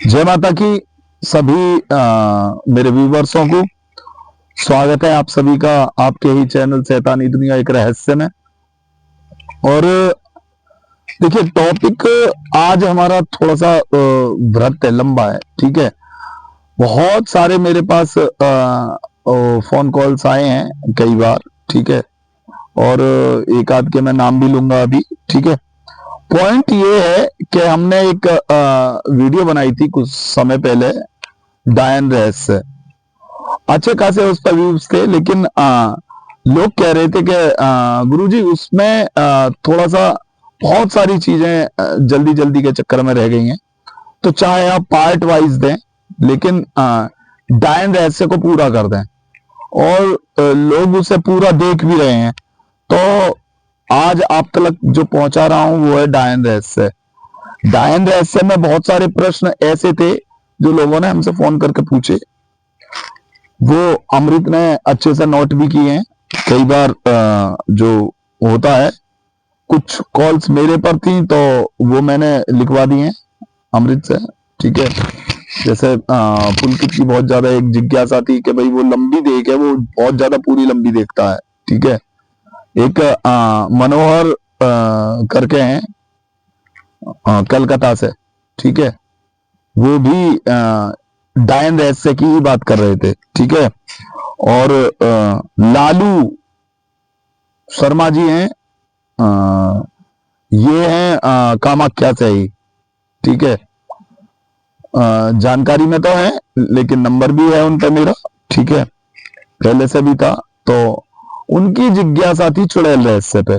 जय माता की सभी मेरे व्यूवर्सों को स्वागत है आप सभी का आपके ही चैनल शैतानी दुनिया एक रहस्य में। और देखिए टॉपिक आज हमारा थोड़ा सा बृहत है, लंबा है, ठीक है। बहुत सारे मेरे पास फोन कॉल्स आए हैं कई बार, ठीक है। और एक आध के मैं नाम भी लूंगा अभी, ठीक है। पॉइंट ये है कि हमने एक वीडियो बनाई थी कुछ समय पहले, डायन रहस्य। अच्छे खासे उस पर व्यूज थे, लेकिन लोग कह रहे थे कि गुरुजी उसमें थोड़ा सा बहुत सारी चीजें जल्दी जल्दी के चक्कर में रह गई हैं, तो चाहे आप पार्ट वाइज दें, लेकिन डायन रहस्य को पूरा कर दें। और लोग उसे पूरा देख भी रहे हैं, तो आज आप तक जो पहुंचा रहा हूं वो है डायन रहस्य। डायन रहस्य में बहुत सारे प्रश्न ऐसे थे जो लोगों ने हमसे फोन करके पूछे, वो अमृत ने अच्छे से नोट भी किए हैं। कई बार जो होता है, कुछ कॉल्स मेरे पर थी तो वो मैंने लिखवा दी हैं अमृत से, ठीक है। जैसे पुलकित की बहुत ज्यादा एक जिज्ञासा थी कि भाई वो लंबी देख है, वो बहुत ज्यादा पूरी लंबी देखता है, ठीक है। एक मनोहर करके हैं कलकत्ता से, ठीक है। वो भी डायन रहस्य की ही बात कर रहे थे, ठीक है। और लालू शर्मा जी हैं, ये हैं कामाख्या से ही, ठीक है। जानकारी में तो है, लेकिन नंबर भी है उन पे मेरा, ठीक है, पहले से भी था। तो उनकी जिज्ञासा थी चुड़ैल रहस्य पे,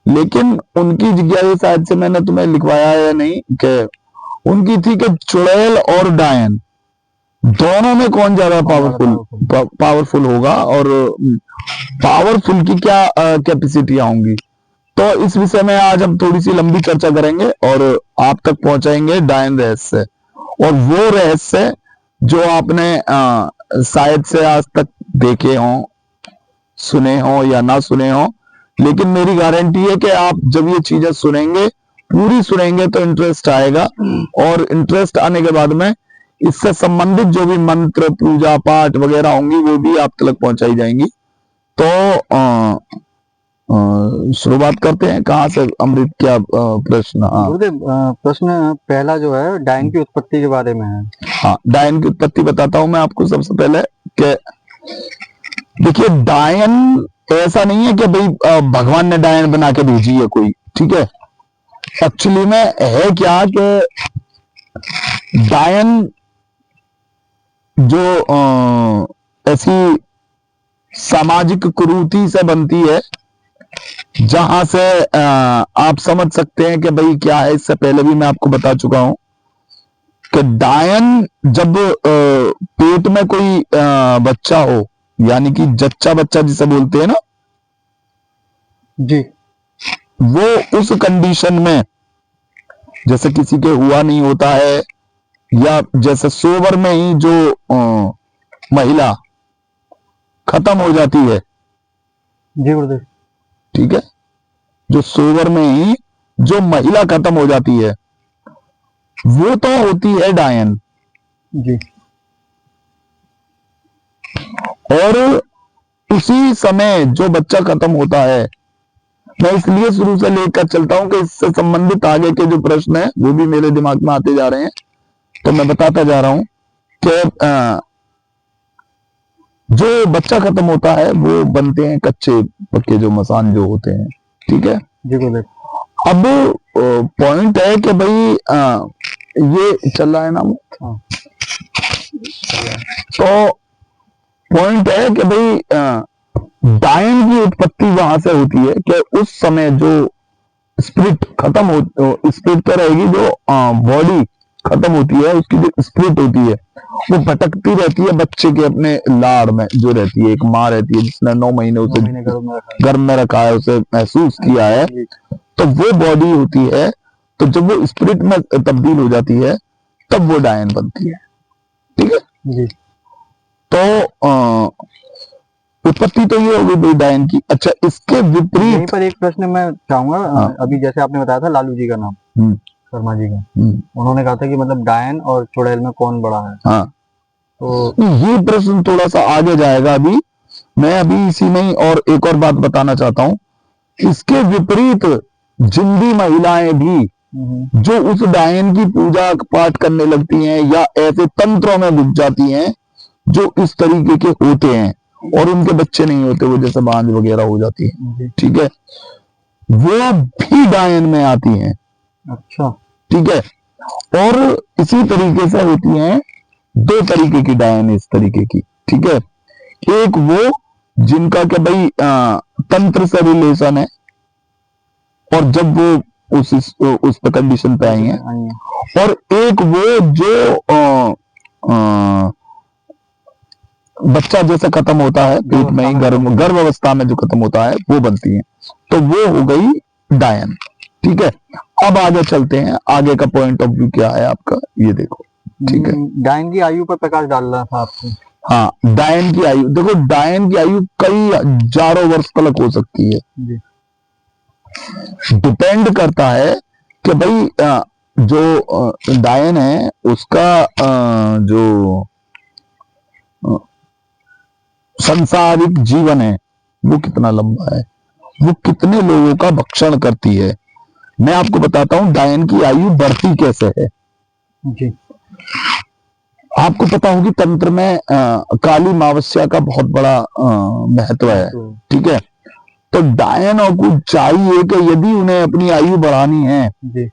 लेकिन उनकी जिज्ञासा शायद से मैंने तुम्हें लिखवाया है या नहीं, कि उनकी थी कि चुड़ैल और डायन दोनों में कौन ज्यादा पावरफुल होगा, और पावरफुल की क्या कैपेसिटियां होंगी। तो इस विषय में आज हम थोड़ी सी लंबी चर्चा करेंगे और आप तक पहुंचाएंगे डायन रहस्य, और वो रहस्य जो आपने शायद से आज तक देखे हों, सुने हो या ना सुने हो। लेकिन मेरी गारंटी है कि आप जब ये चीजें सुनेंगे, पूरी सुनेंगे, तो इंटरेस्ट आएगा, और इंटरेस्ट आने के बाद में इससे संबंधित जो भी मंत्र पूजा पाठ वगैरह होंगी वो भी आप तक पहुंचाई जाएंगी। तो शुरुआत करते हैं, कहाँ से अमृत, क्या प्रश्न? हाँ गुरुदेव, प्रश्न पहला जो है डायन की उत्पत्ति के बारे में है। हाँ, डायन की उत्पत्ति बताता हूं मैं आपको सबसे पहले कि देखिए डायन ऐसा नहीं है कि भाई भगवान ने डायन बना के भेजी है कोई, ठीक है। एक्चुअली में है क्या कि डायन जो ऐसी सामाजिक कुरीति से बनती है, जहां से आप समझ सकते हैं कि भाई क्या है। इससे पहले भी मैं आपको बता चुका हूं कि डायन जब पेट में कोई बच्चा हो, यानी कि जच्चा बच्चा जिसे बोलते हैं ना जी, वो उस कंडीशन में, जैसे किसी के हुआ नहीं होता है, या जैसे सोबर में ही जो महिला खत्म हो जाती है, जी गुरुदेव, ठीक है, जो सोबर में ही जो महिला खत्म हो जाती है वो तो होती है डायन। जी, और उसी समय जो बच्चा खत्म होता है, मैं इसलिए शुरू से लेकर चलता हूं कि इससे संबंधित आगे के जो प्रश्न है वो भी मेरे दिमाग में आते जा रहे हैं, तो मैं बताता जा रहा हूं कि जो बच्चा खत्म होता है वो बनते हैं कच्चे पक्के जो मसान जो होते हैं, ठीक है। जी गुरुदेव। अब पॉइंट है कि भाई ये चल रहा है ना, हाँ, तो पॉइंट है कि भाई डायन की उत्पत्ति वहां से होती है कि उस समय जो स्पिरिट खत्म हो, स्पिरिट तो रहेगी, जो बॉडी खत्म होती है, उसकी जो स्पिरिट होती है वो भटकती रहती है बच्चे के अपने लाड़ में जो रहती है। एक माँ रहती है जिसने 9 महीने उसे गर्भ में रखा है, उसे महसूस किया है, तो वो बॉडी होती है। तो जब वो स्पिरिट में तब्दील हो जाती है तब वो डायन बनती है, ठीक है जी। तो उत्पत्ति तो ये होगी भाई डायन की। अच्छा, इसके यहीं विपरीत पर एक प्रश्न मैं चाहूंगा। हाँ, अभी जैसे आपने बताया था लालू जी का नाम, शर्मा जी का, उन्होंने कहा था कि मतलब डायन और चुड़ैल में कौन बड़ा है। हाँ, तो ये प्रश्न थोड़ा सा आगे जाएगा। अभी मैं अभी इसी में ही और एक और बात बताना चाहता हूँ। इसके विपरीत जिंदी महिलाएं भी जो उस डायन की पूजा पाठ करने लगती हैं या ऐसे तंत्रों में घुस जाती हैं जो इस तरीके के होते हैं और उनके बच्चे नहीं होते, वो जैसे बांझ वगैरह हो जाती है, ठीक है, वो भी डायन में आती हैं। अच्छा, ठीक है। और इसी तरीके से होती हैं दो तरीके की डायन इस तरीके की, ठीक है। एक वो जिनका क्या भाई तंत्र से रिलेशन है और जब वो उस पे कंडीशन पे आई हैं, और एक वो जो बच्चा जैसे खत्म होता है पेट में ही, गर्भ अवस्था में जो खत्म होता है वो बनती है, तो वो हो गई डायन। ठीक है। अब आगे चलते हैं, आगे का पॉइंट ऑफ व्यू क्या है आपका, ये देखो। ठीक है, डायन की आयु पर प्रकाश डालना था आपको। हाँ, डायन की आयु देखो, डायन की आयु कई हजारों वर्ष तक हो सकती है। डिपेंड करता है कि भाई जो डायन है उसका जो संसारिक जीवन है वो कितना लंबा है, वो कितने लोगों का भक्षण करती है। मैं आपको बताता हूं डायन की आयु बढ़ती कैसे है जी। आपको पता होगी तंत्र में काली अमावस्या का बहुत बड़ा महत्व है। ठीक है। तो डायनों को चाहिए कि यदि उन्हें अपनी आयु बढ़ानी है जी,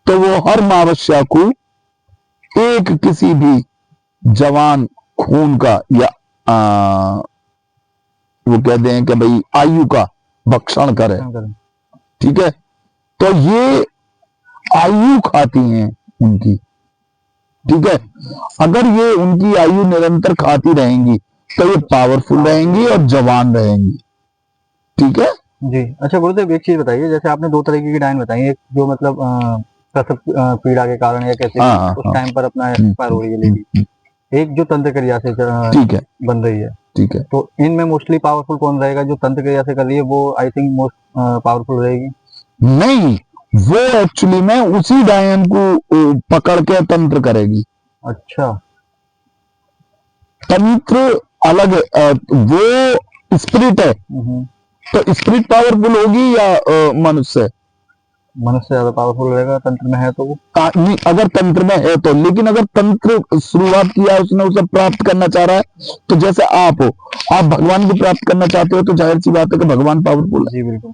तो वो हर अमावस्या को एक किसी भी जवान खून का या वो कहते हैं कि भाई आयु का भक्षण करे। ठीक है। तो ये आयु खाती हैं उनकी। ठीक है। अगर ये उनकी आयु निरंतर खाती रहेंगी तो ये पावरफुल रहेंगी और जवान रहेंगी। ठीक है जी। अच्छा गुरुदेव, एक चीज बताइए, जैसे आपने दो तरीके की डायन बताई, एक जो मतलब प्रसव पीड़ा के कारण या कैसे उस टाइम पर अपना एक्सपायर हो रही है लेडी, एक जो तंत्र क्रिया से ठीक है बन रही है। ठीक है। तो इनमें मोस्टली पावरफुल कौन रहेगा? जो तंत्र क्रिया से कर रही है वो आई थिंक मोस्ट पावरफुल रहेगी। नहीं, वो एक्चुअली में उसी डायन को पकड़ के तंत्र करेगी। अच्छा, तंत्र अलग है, वो स्पिरिट है, तो स्पिरिट पावरफुल होगी या मनुष्य? मनुष्य ज्यादा पावरफुल रहेगा तंत्र में है तो वो। नहीं, अगर तंत्र में है तो, लेकिन अगर तंत्र शुरुआत किया है उसने, उसे प्राप्त करना चाह रहा है, तो जैसे आप हो, आप भगवान को प्राप्त करना चाहते हो, तो जाहिर सी बात है कि भगवान पावरफुल जी बिल्कुल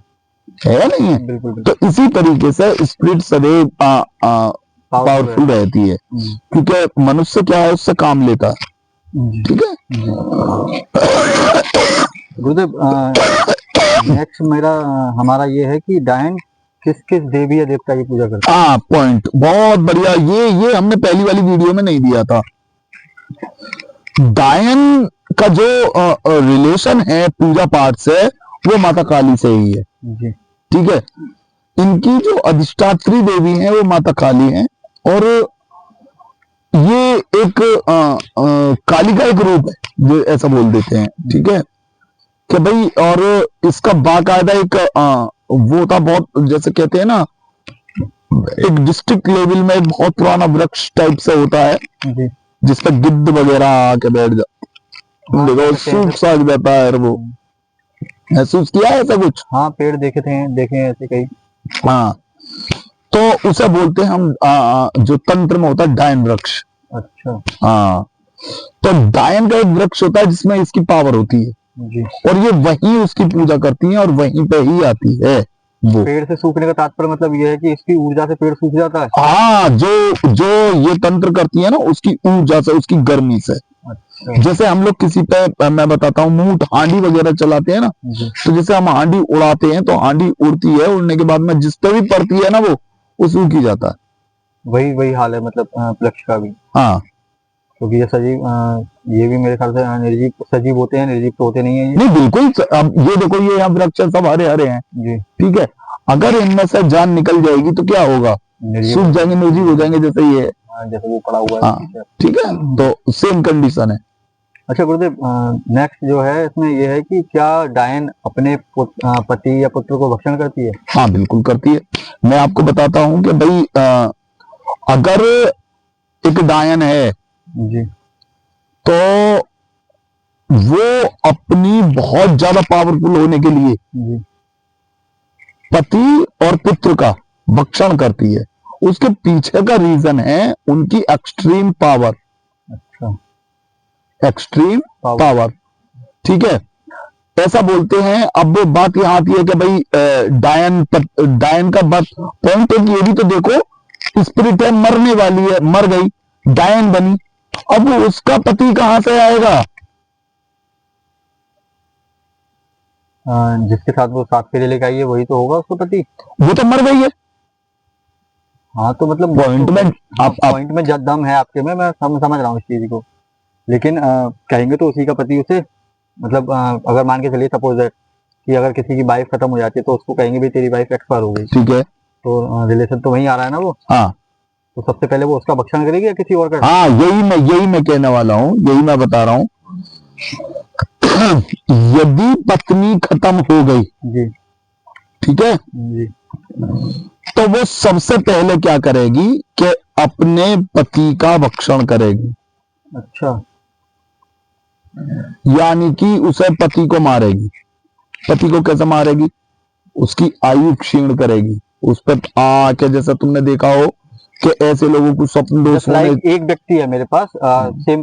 है नहीं है। बिल्कुल। तो इसी तरीके से स्पिरिट सदैव पावरफुल रहती है, क्योंकि मनुष्य क्या है, उससे काम लेता है। ठीक है। गुरुदेव, नेक्स्ट मेरा हमारा ये है कि डायन किस किस देवी या देवता की पूजा करते हैं? हाँ, पॉइंट बहुत बढ़िया। ये हमने पहली वाली वीडियो में नहीं दिया था। डायन का जो रिलेशन है पूजा पाठ से, वो माता काली से ही है जी। ठीक है। इनकी जो अधिष्ठात्री देवी है वो माता काली है, और ये एक काली का एक रूप है जो ऐसा बोल देते हैं। ठीक है कि भाई, और इसका बाकायदा एक वो था, बहुत जैसे कहते हैं ना, एक डिस्ट्रिक्ट लेवल में एक बहुत पुराना वृक्ष टाइप से होता है जिस पर गिद्ध वगैरह आके बैठ जाते, देखो सूख साग जाता है। वो महसूस किया है ऐसा कुछ? हाँ, पेड़ देखे हैं ऐसे कई। हाँ, तो उसे बोलते हैं हम जो तंत्र में होता है डायन वृक्ष। अच्छा। हाँ, तो डायन का एक वृक्ष होता है जिसमें इसकी पावर होती है जी। और ये वहीं उसकी पूजा करती है और वहीं पे ही आती है। वो पेड़ से सूखने का तात्पर्य मतलब ये है कि इसकी ऊर्जा से पेड़ सूख जाता है। हाँ, जो ये तंत्र करती है ना, उसकी ऊर्जा से, उसकी गर्मी से। अच्छा। जैसे हम लोग किसी पे, मैं बताता हूँ, मूठ हांडी वगैरह चलाते हैं ना, तो जैसे हम हांडी उड़ाते हैं तो हांडी उड़ती है, उड़ने के बाद में जिस पे भी पड़ती है ना वो सूख ही जाता है। वही हाल है मतलब वृक्ष का भी। हाँ, क्योंकि ये सजीव, ये भी मेरे ख्याल से निर्जीव सजीव होते हैं, निर्जीव तो होते नहीं है ये। नहीं बिल्कुल। अब ये देखो, ये यहाँ वृक्ष सब हरे हरे हैं जी। ठीक है। अगर इनमें से जान निकल जाएगी तो क्या होगा? सूख जाएंगे, निर्जीव हो जाएंगे, जैसे ये जैसे वो पड़ा हुआ है। हाँ, ठीक है। तो सेम कंडीशन है। अच्छा गुरुदेव, नेक्स्ट जो है इसमें ये है कि क्या डायन अपने पति या पुत्र को भक्षण करती है? हाँ बिल्कुल करती है। मैं आपको बताता हूं कि भाई अगर एक डायन है जी तो वो अपनी बहुत ज्यादा पावरफुल होने के लिए जी पति और पुत्र का भक्षण करती है। उसके पीछे का रीजन है उनकी एक्सट्रीम पावर। अच्छा, एक्सट्रीम पावर, ठीक है, ऐसा बोलते हैं। अब बात यहाँ आती है कि भाई डायन का बात पॉइंट है कि ये भी तो देखो स्पिरिट है, मरने वाली है, मर गई, डायन बनी, अब उसका पति कहां से आएगा? जिसके साथ वो 7 फेरे लेके आई है वही तो होगा उसका पति। वो तो मर गई है। हाँ तो मतलब पॉइंट में पॉइंट में दम है आपके में, मैं समझ रहा हूँ इस चीज को। लेकिन कहेंगे तो उसी का पति उसे, मतलब अगर मान के चलिए सपोज दैट कि अगर किसी की वाइफ खत्म हो जाती है तो उसको कहेंगे भी तेरी वाइफ एक्सपायर हो गई, ठीक है, तो रिलेशन तो वहीं आ रहा है ना वो। हाँ तो सबसे पहले वो उसका भक्षण करेगी या किसी और का? हाँ, यही मैं कहने वाला हूं, यही मैं बता रहा हूं। यदि पत्नी खत्म हो गई, जी ठीक है, जी तो वो सबसे पहले क्या करेगी कि अपने पति का भक्षण करेगी। अच्छा, यानी कि उसे पति को मारेगी। पति को कैसे मारेगी? उसकी आयु क्षीण करेगी, उस पर आके, जैसा तुमने देखा हो कि ऐसे लोगों को स्वप्न दोष होने। एक व्यक्ति है मेरे पास सेम